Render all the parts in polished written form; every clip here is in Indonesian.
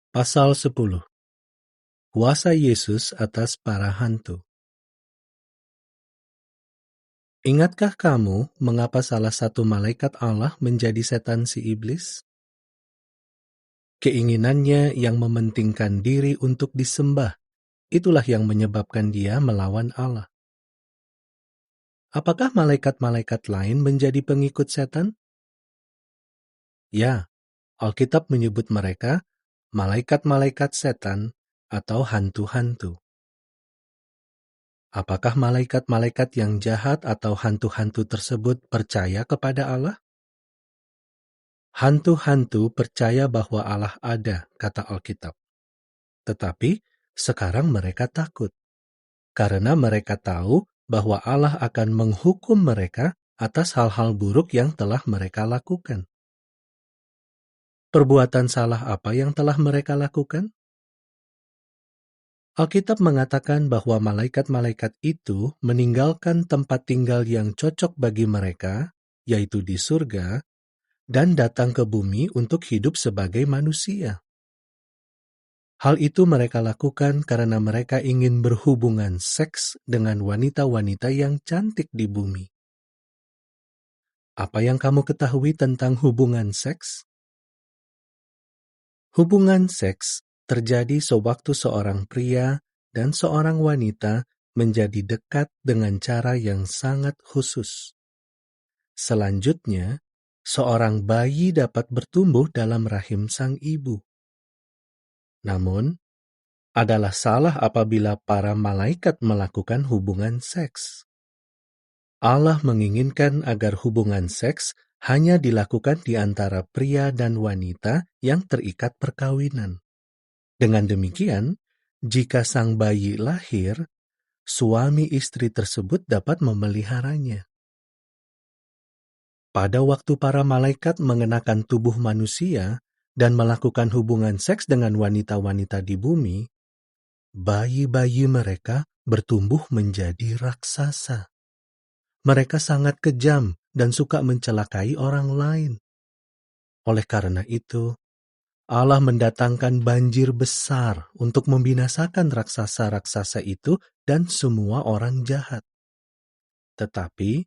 Pasal 10. Kuasa Yesus atas para hantu. Ingatkah kamu mengapa salah satu malaikat Allah menjadi setan si iblis? Keinginannya yang mementingkan diri untuk disembah, itulah yang menyebabkan dia melawan Allah. Apakah malaikat-malaikat lain menjadi pengikut setan? Ya, Alkitab menyebut mereka malaikat-malaikat setan atau hantu-hantu. Apakah malaikat-malaikat yang jahat atau hantu-hantu tersebut percaya kepada Allah? Hantu-hantu percaya bahwa Allah ada, kata Alkitab. Tetapi sekarang mereka takut, karena mereka tahu bahwa Allah akan menghukum mereka atas hal-hal buruk yang telah mereka lakukan. Perbuatan salah apa yang telah mereka lakukan? Alkitab mengatakan bahwa malaikat-malaikat itu meninggalkan tempat tinggal yang cocok bagi mereka, yaitu di surga, dan datang ke bumi untuk hidup sebagai manusia. Hal itu mereka lakukan karena mereka ingin berhubungan seks dengan wanita-wanita yang cantik di bumi. Apa yang kamu ketahui tentang hubungan seks? Hubungan seks terjadi sewaktu seorang pria dan seorang wanita menjadi dekat dengan cara yang sangat khusus. Selanjutnya, seorang bayi dapat bertumbuh dalam rahim sang ibu. Namun, adalah salah apabila para malaikat melakukan hubungan seks. Allah menginginkan agar hubungan seks hanya dilakukan di antara pria dan wanita yang terikat perkawinan. Dengan demikian, jika sang bayi lahir, suami istri tersebut dapat memeliharanya. Pada waktu para malaikat mengenakan tubuh manusia dan melakukan hubungan seks dengan wanita-wanita di bumi, bayi-bayi mereka bertumbuh menjadi raksasa. Mereka sangat kejam dan suka mencelakai orang lain. Oleh karena itu, Allah mendatangkan banjir besar untuk membinasakan raksasa-raksasa itu dan semua orang jahat. Tetapi,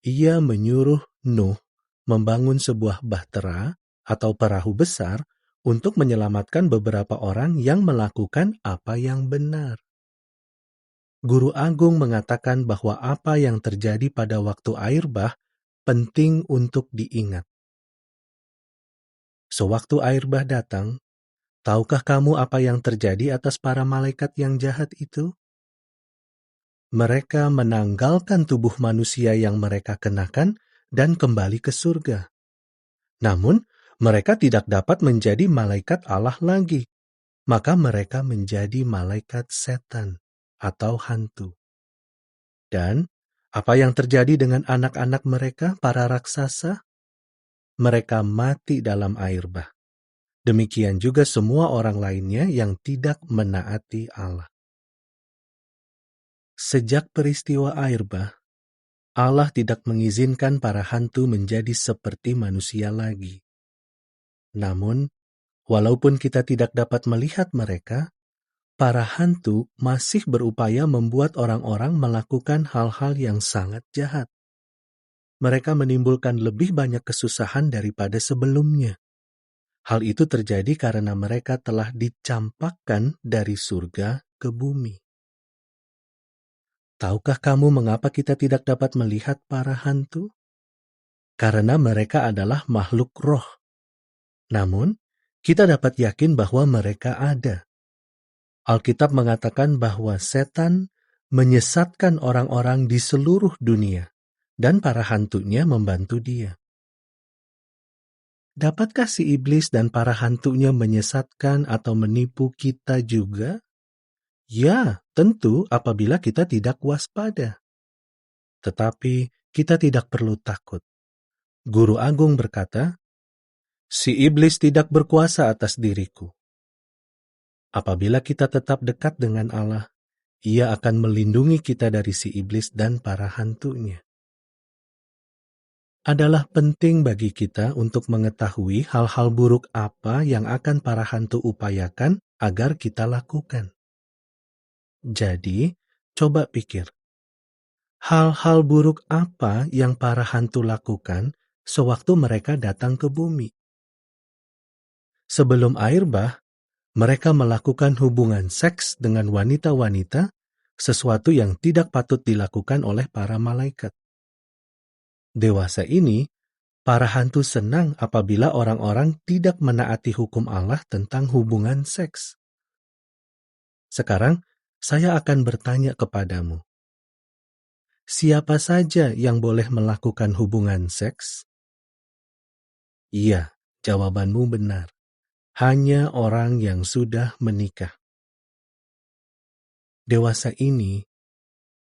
Ia menyuruh Nuh membangun sebuah bahtera atau perahu besar untuk menyelamatkan beberapa orang yang melakukan apa yang benar. Guru Agung mengatakan bahwa apa yang terjadi pada waktu air bah penting untuk diingat. Sewaktu air bah datang, tahukah kamu apa yang terjadi atas para malaikat yang jahat itu? Mereka menanggalkan tubuh manusia yang mereka kenakan dan kembali ke surga. Namun, mereka tidak dapat menjadi malaikat Allah lagi. Maka mereka menjadi malaikat setan atau hantu. Dan apa yang terjadi dengan anak-anak mereka, para raksasa? Mereka mati dalam air bah. Demikian juga semua orang lainnya yang tidak menaati Allah. Sejak peristiwa air bah, Allah tidak mengizinkan para hantu menjadi seperti manusia lagi. Namun, walaupun kita tidak dapat melihat mereka, para hantu masih berupaya membuat orang-orang melakukan hal-hal yang sangat jahat. Mereka menimbulkan lebih banyak kesusahan daripada sebelumnya. Hal itu terjadi karena mereka telah dicampakkan dari surga ke bumi. Tahukah kamu mengapa kita tidak dapat melihat para hantu? Karena mereka adalah makhluk roh. Namun, kita dapat yakin bahwa mereka ada. Alkitab mengatakan bahwa setan menyesatkan orang-orang di seluruh dunia, dan para hantunya membantu dia. Dapatkah si iblis dan para hantunya menyesatkan atau menipu kita juga? Ya, tentu apabila kita tidak waspada. Tetapi kita tidak perlu takut. Guru Agung berkata, si iblis tidak berkuasa atas diriku. Apabila kita tetap dekat dengan Allah, Ia akan melindungi kita dari si iblis dan para hantunya. Adalah penting bagi kita untuk mengetahui hal-hal buruk apa yang akan para hantu upayakan agar kita lakukan. Jadi, coba pikir, hal-hal buruk apa yang para hantu lakukan sewaktu mereka datang ke bumi? Sebelum air bah, mereka melakukan hubungan seks dengan wanita-wanita, sesuatu yang tidak patut dilakukan oleh para malaikat. Dewasa ini, para hantu senang apabila orang-orang tidak menaati hukum Allah tentang hubungan seks. Sekarang, saya akan bertanya kepadamu, siapa saja yang boleh melakukan hubungan seks? Iya, jawabanmu benar. Hanya orang yang sudah menikah. Dewasa ini,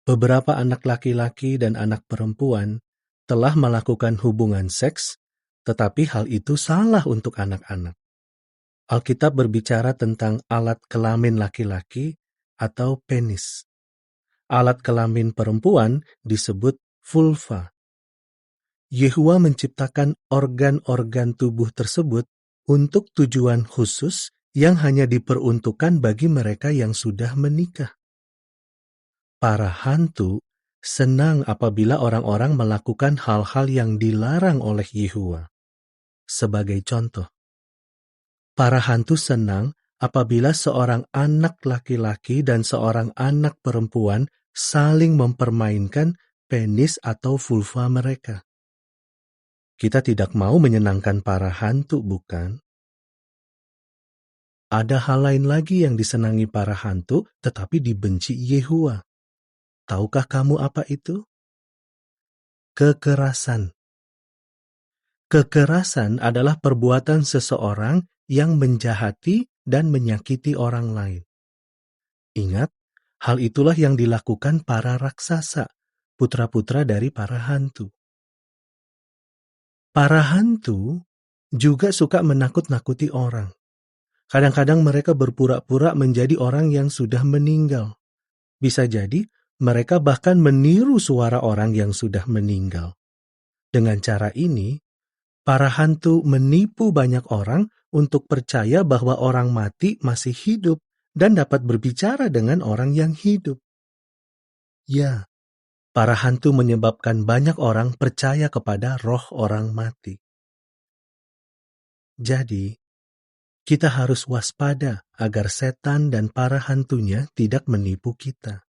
beberapa anak laki-laki dan anak perempuan telah melakukan hubungan seks, tetapi hal itu salah untuk anak-anak. Alkitab berbicara tentang alat kelamin laki-laki atau penis. Alat kelamin perempuan disebut vulva. Yehua menciptakan organ-organ tubuh tersebut untuk tujuan khusus yang hanya diperuntukkan bagi mereka yang sudah menikah. Para hantu senang apabila orang-orang melakukan hal-hal yang dilarang oleh Yehua. Sebagai contoh, para hantu senang apabila seorang anak laki-laki dan seorang anak perempuan saling mempermainkan penis atau vulva mereka. Kita tidak mau menyenangkan para hantu, bukan? Ada hal lain lagi yang disenangi para hantu, tetapi dibenci Yehua. Tahukah kamu apa itu? Kekerasan. Kekerasan adalah perbuatan seseorang yang menjahati dan menyakiti orang lain. Ingat, hal itulah yang dilakukan para raksasa, putra-putra dari para hantu. Para hantu juga suka menakut-nakuti orang. Kadang-kadang mereka berpura-pura menjadi orang yang sudah meninggal. Bisa jadi, mereka bahkan meniru suara orang yang sudah meninggal. Dengan cara ini, para hantu menipu banyak orang untuk percaya bahwa orang mati masih hidup dan dapat berbicara dengan orang yang hidup. Ya, para hantu menyebabkan banyak orang percaya kepada roh orang mati. Jadi, kita harus waspada agar setan dan para hantunya tidak menipu kita.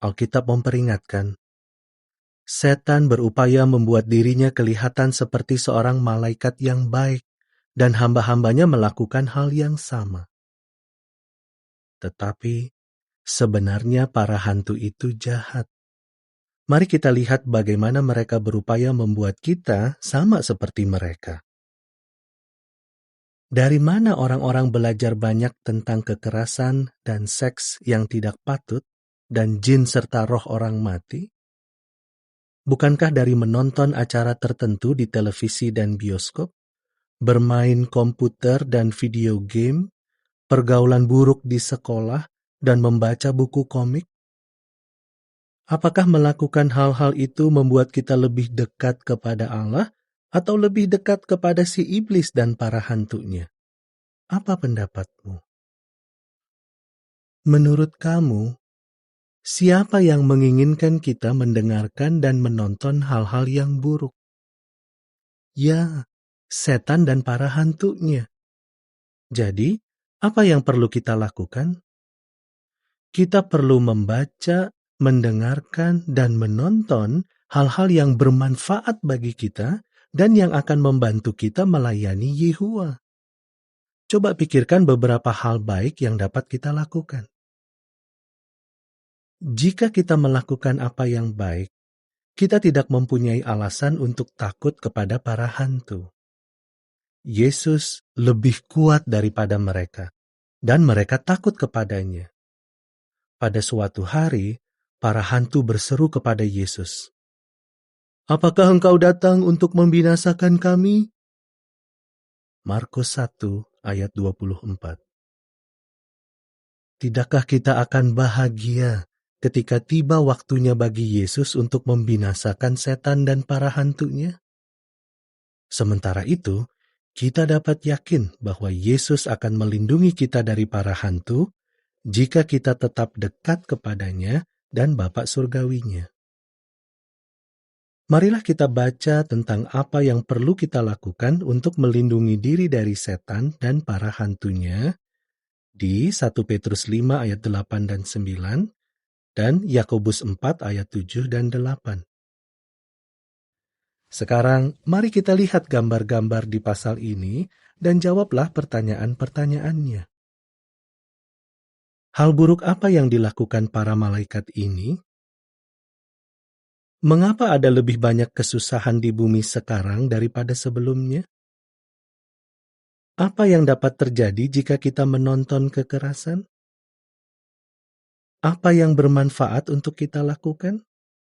Alkitab memperingatkan, setan berupaya membuat dirinya kelihatan seperti seorang malaikat yang baik, dan hamba-hambanya melakukan hal yang sama. Tetapi, sebenarnya para hantu itu jahat. Mari kita lihat bagaimana mereka berupaya membuat kita sama seperti mereka. Dari mana orang-orang belajar banyak tentang kekerasan dan seks yang tidak patut, dan jin serta roh orang mati? Bukankah dari menonton acara tertentu di televisi dan bioskop, bermain komputer dan video game, pergaulan buruk di sekolah, dan membaca buku komik? Apakah melakukan hal-hal itu membuat kita lebih dekat kepada Allah atau lebih dekat kepada si iblis dan para hantunya? Apa pendapatmu? Menurut kamu, siapa yang menginginkan kita mendengarkan dan menonton hal-hal yang buruk? Ya, setan dan para hantunya. Jadi, apa yang perlu kita lakukan? Kita perlu membaca, mendengarkan, dan menonton hal-hal yang bermanfaat bagi kita dan yang akan membantu kita melayani Yehua. Coba pikirkan beberapa hal baik yang dapat kita lakukan. Jika kita melakukan apa yang baik, kita tidak mempunyai alasan untuk takut kepada para hantu. Yesus lebih kuat daripada mereka, dan mereka takut kepadanya. Pada suatu hari, para hantu berseru kepada Yesus, "Apakah engkau datang untuk membinasakan kami?" Markus 1 ayat 24. Tidakkah kita akan bahagia ketika tiba waktunya bagi Yesus untuk membinasakan setan dan para hantunya? Sementara itu, kita dapat yakin bahwa Yesus akan melindungi kita dari para hantu jika kita tetap dekat kepadanya dan Bapa Surgawinya. Marilah kita baca tentang apa yang perlu kita lakukan untuk melindungi diri dari setan dan para hantunya di 1 Petrus 5 ayat 8 dan 9 dan Yakobus 4 ayat 7 dan 8. Sekarang, mari kita lihat gambar-gambar di pasal ini dan jawablah pertanyaan-pertanyaannya. Hal buruk apa yang dilakukan para malaikat ini? Mengapa ada lebih banyak kesusahan di bumi sekarang daripada sebelumnya? Apa yang dapat terjadi jika kita menonton kekerasan? Apa yang bermanfaat untuk kita lakukan?